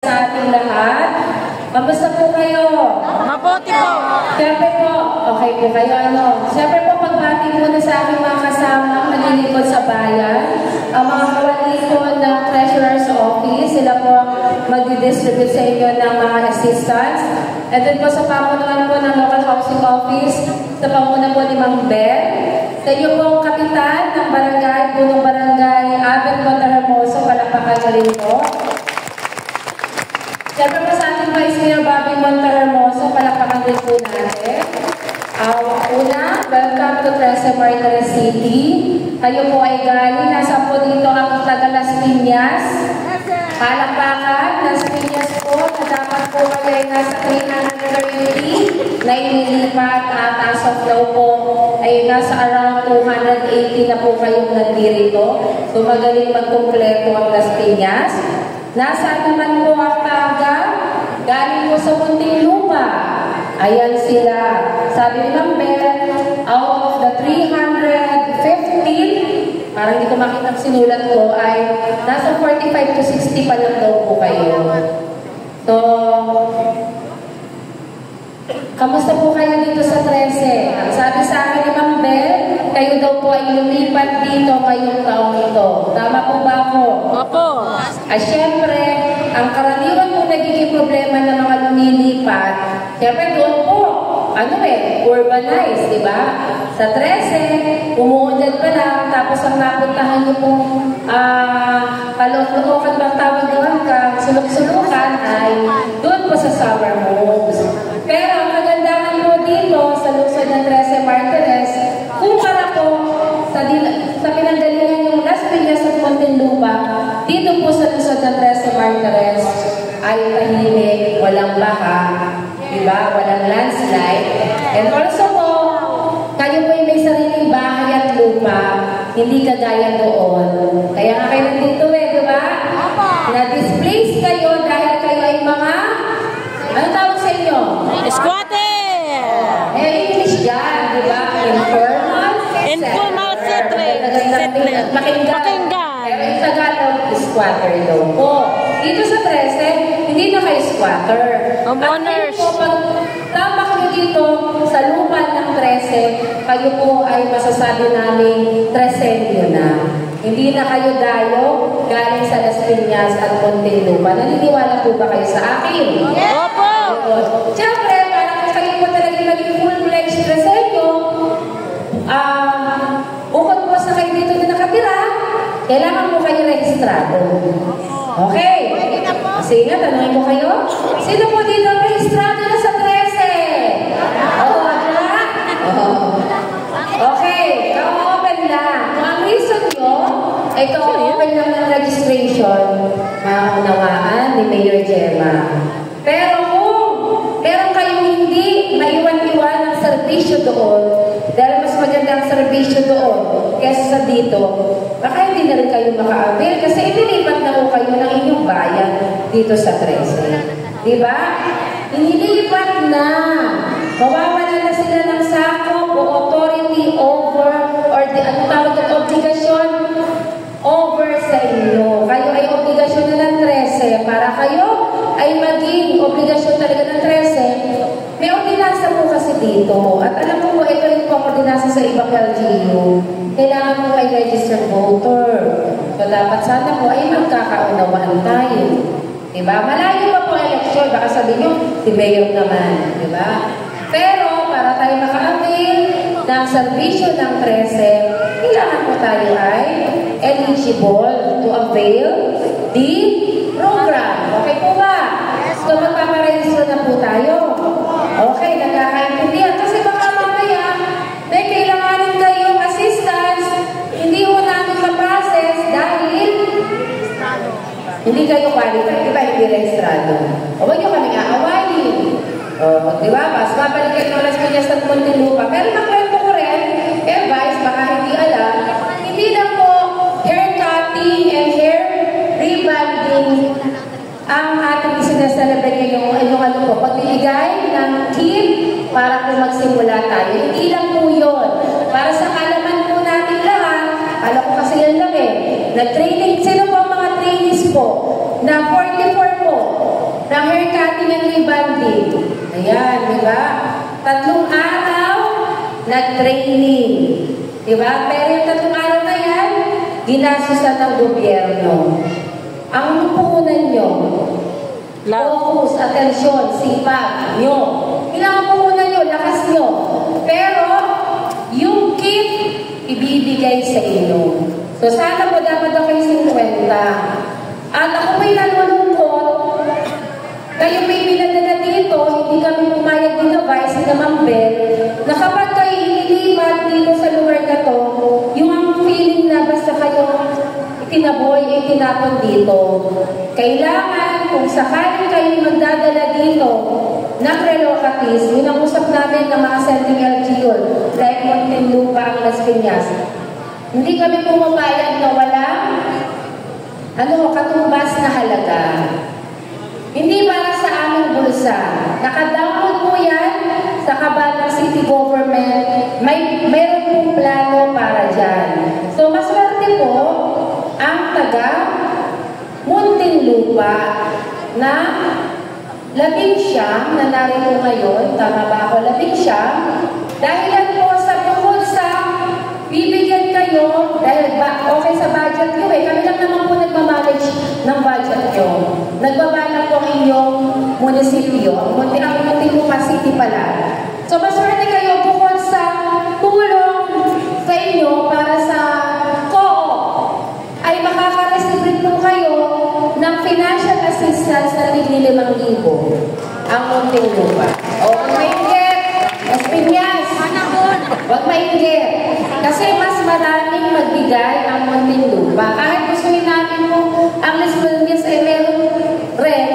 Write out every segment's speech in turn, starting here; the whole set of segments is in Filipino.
sa ating lahat. Kamusta po kayo? Mabuti po. Siyempre po, okay po kayo. Siyempre po, pagbati muna sa aking mga kasama, maglilingkod sa bayan. Ang mga kawali po ng Treasurer's Office, sila po mag-distribute sa inyo ng mga assistance. And then po sa pamunuan po ng Local Housing Office, sa pamunuan po ni Mang Bel. Sa iyo po ang kapitan ng barangay, punong barangay, Abel Monterhermoso, palakpakan na rin po. Siyempre po sa ating Vice Mayor Bobby Monterhermoso, palakpakan rin po natin. Una, welcome to Trece Martires City. Kayo po ay galing. Nasa po dito ang taga Las Piñas. Palakpakan, Las Piñas po, na dapat po kayo ay nasa 330 na inilipat at as of now po ay nasa around 280 na po kayong nandirito. So magaling magkumpleto ang Las Piñas. Nasaan naman po ang taga? Galing po sa Muntinlupa. Ayan sila. Sabi ni Ma'am Bel, out of the 315, parang hindi ko makita ang sinulat ko, ay nasa 45 to 60 pa lang daw po kayo. So, kamusta po kayo dito sa Trece? Sabi sa akin ni Ma'am Bel, kayo daw po ay lumipat dito ngayong taong ito. Tama po ba ako? Opo. Siyempre, ang karaniwan po nagiging problema ng mga lumilipat, siyempre doon po, urbanized, di ba? Sa Trece, umuundan pa lang, tapos ang napuntahan niyo pong kaloklokan bang tawag doon ka, sulok-sulukan ay doon po sa summer homes. Pero ang kagandahan po dito sa lungsod ng Trece Martires, kumpara po sa pinanggalingan yung Las Piñas at Muntinlupa, dito po sa lungsod ng Trece Martires ay tahimik, walang baha, diba? Walang landslide. And also po, kayo po may sariling bahay at lupa, hindi kagaya doon. Kaya nga kayo nandito diba? Na-displace kayo dahil kayo ay mga, ano tawag sa inyo? Squatter! English yan, diba? Informal settlement. Pakinggan. Pero yung Tagalog, squatter daw po. Dito sa Trece, hindi na kayo squatter. Homeowners. At pag tama kayo dito sa lupa ng Trece, kayo po ay masasabi namin Trecenyo na. Hindi na kayo dayo galing sa Las Piñas at Muntinlupa. Naniniwala po ba kayo sa akin? Opo! Siyempre, para kayo po talaga maging full-fledged Trecenyo, bukod po sa kayo dito na nakatira, kailangan mo kayo rehistrado. Okay? Sige nga, tanongin ko kayo. Sino po dito ang rehistrado na sa Trece? Okay, ka-open lang. Kung ang reason nyo ay ka-open lang ng registration, maunawaan ni Mayor Gemma. Pero kung meron kayong hindi maiwan-iwan ng serbisyo doon, dahil mas maganda ang serbisyo doon kesa sa dito, baka hindi na rin kayo maka-avail kasi inilipat na po kayo ng inyong bayan dito sa Trece. Diba? Inilipat na. Mawawala na sila ng sakop o authority over or ano tawag ng obligasyon over sa inyo. Kayo ay obligasyon na ng Trece. Para kayo ay maging obligasyon talaga ng Trece, may ordinansa po kasi dito. At alam mo po, ito rin po ang ordinansa sa ibang LGU. Kailangan po ay registered voter. So, dapat sana po ay magkakaunawahan tayo. Diba? Malayo pa po eleksyon. Baka sabihin nyo, si Mayor naman. Diba? Pero, para tayo maka-avail ng serbisyo ng Trece, kailangan po tayo ay eligible to avail the program. Okay po ba? So, magpaparehistro na po tayo. Okay, nagkakaintindihan. Kasi baka mamaya, may kailanganin kayong assistance, hindi mo namin ma-process dahil hindi kayo qualified. Diba, hindi rehistrado. O, huwag nyo kaming aawayin. O, diba, mas mabalik kayo ng Las Piñas at Muntinlupa. Pero nakwento ko rin, Vice, baka hindi alam, hindi lang po hair cutting and hair rebanding ang ating sinasalabrate yung ano po, pagbibigay ng kit para po magsimula tayo. Hindi lang po yun. Para sa kalaman po natin lahat, alam ko kasi yan lang nag-training, sino po ang mga trainees po na 44 po po ng hair cutting and rebonding. Ayan, di ba? 3 araw, nag-training. Di ba? Pero yung 3 araw na yan, ginasusan ng gobyerno. Ang puhunan nyo, focus, atensyon, sipag nyo. Kailangan puhunan nyo, lakas nyo. Pero, yung kit, ibibigay sa inyo. So, sana po dapat ako yung 50. At ako may nalulungkot, kayo may pinadala dito, hindi kami pumayag din na Vice, ni Ma'am Bel, na kapag kayo inilipat dito sa lugar na to, yung ang feeling na basta kayo itinaboy, itinapon dito. Kailangan, kung sakaling kayo magdadala dito ng relocatis, yun ang usap namin ng mga sending LGU, like Montenlupa ang Las Piñas. Hindi kami pumapayag na walang katumbas na halaga. Hindi para sa aming bulsa. Naka-download po yan sa Cabanag City Government. Mayroon pong plano para dyan. So, maswerte po ang taga Muntinlupa na 11 na narito ngayon. Tama ba ako? 11. Dahilan po sa bukod sa bibigyan kayo, dahil okay sa budget nyo eh. Kami lang naman po nagmamanage ng budget nyo. Nagbabala po ang inyong munisipyo. Ang Muntinlupa City pala. So, maswerte kayo bukod sa tulong sa inyo para sa co-op, ay makaka-receive po kayo ng financial assistance na tigli 5,000 ang Muntinlupa. O, kung mainggit, Las Piñas, huwag mainggit. Kasi mas maraming magbigay ang Muntinlupa. Kahit gustuin namin po ang Las Piñas ay meron rin,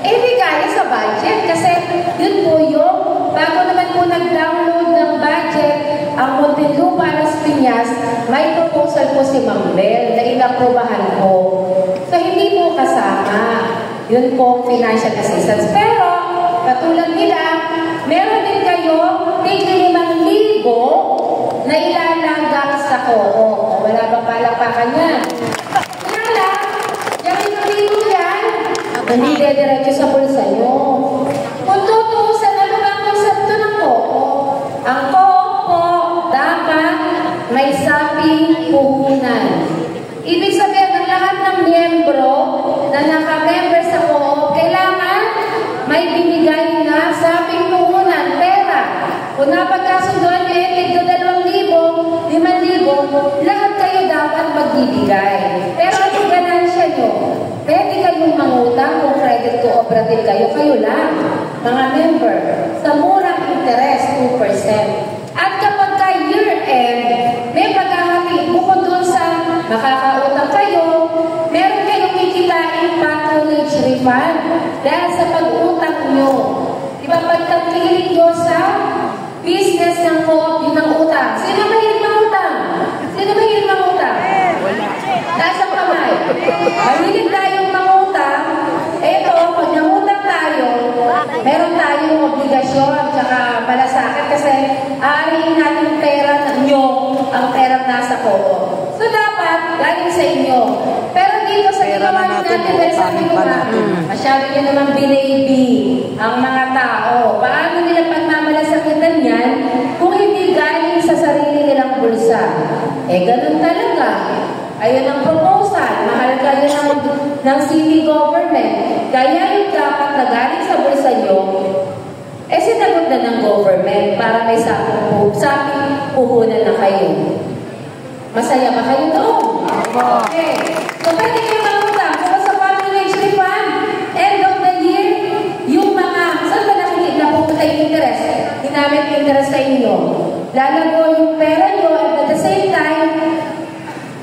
bigay sa budget. Kasi yun po yung, bago naman po nag-download ng budget ang Muntinlupa, Las Piñas, may proposal po si Ma'am Bel na inaprobahan po. So, hindi po kasama. Yun po financial assistance. Pero, katulad nila, meron din kayo tigli 5,000 na ilalagak sa co-op. Wala ba palakpakan yan? Kaya lang, yung 5,000 yan, hindi diretso sa bulsa nyo. Kung tutuusan, ano ba ang konsepto ng co-op? Ang co-op po, dapat may saping puhunan. Ibig sabihin, ng lahat ng miyembro na naka-member sa co-op, kailangan may binigay na saping puhunan, pera. Kung napagkasunduan nyo, tigdo 2,000, 5,000, lahat kayo dapat magbibigay. Pero ang ganansya nyo, pwede kayong mangutang kung credit cooperative kayo, kayo lang, mga member, sa murang interest, 2%. At kapag ka year-end, may paghahati, bukod doon sa makakautang kayo, meron kayong kikitain patronage refund dahil sa pag-utang nyo. Diba, pagtangkilik nyo sa business ng co-op, yun ang utang. Sino mahilig mangutang? Sino mahilig mangutang? Taas ang kamay. Mahilig tayong mangutang. Eto, pag nangutang tayo, meron tayong obligasyon, tsaka malasakit kasi aarihin natin pera nyo, ang pera nasa co-op. So, dapat, galing sa inyo. Pero dito sa ginawa natin, dahil sa masyado nyo naman binaby ang mga tao. Paano nila pagmamalasakitan yan kung hindi galing sa sarili nilang bulsa? Ganun talaga. Ayun ang proposal. Mahal kayo ng city government. Kaya yung dapat na galing sa bulsa nyo, sinagot na ng government para may saping puhunan na kayo. Masaya ba kayo doon? Okay. So, pwede kayo mangutang. So, sa patronage refund, end of the year, yung mga, saan ba nakikita pupunta yung interest? Ginamit yung interest sa inyo. Lalago yung pera nyo at at the same time,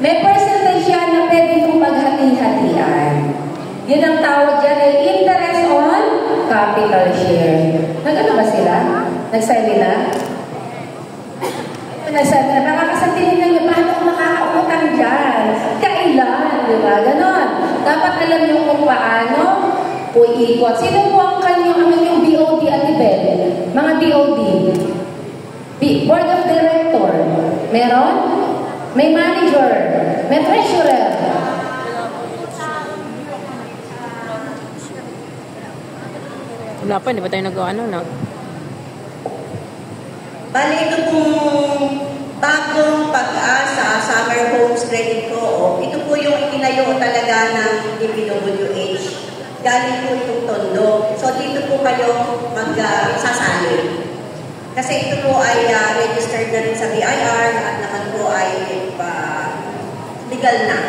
may percentage yan na pwede kong maghati-hatian. Yun ang tawag dyan ay interest on capital share. Nag-ano ba sila? Nag-sign nila? Nagsabi na, makakasatingin lang yung paano kung makakautang dyan. Kailan, di ba? Ganon. Dapat alam nyo kung paano uikot. Sino po ang kanyang yung BOD at Bel? Mga BOD. Board of Director. Meron? May manager. May treasurer. Wala pa, hindi ba tayo nag-ano? Bali, ito pong bagong Pag-asa Summer Homes Credit Co-op. Ito po yung itinayo talaga ng DPWH. Galing po itong Tondo. So, dito po kayo magsasali. Kasi ito po ay registered na rin sa BIR at naman po ay legal na.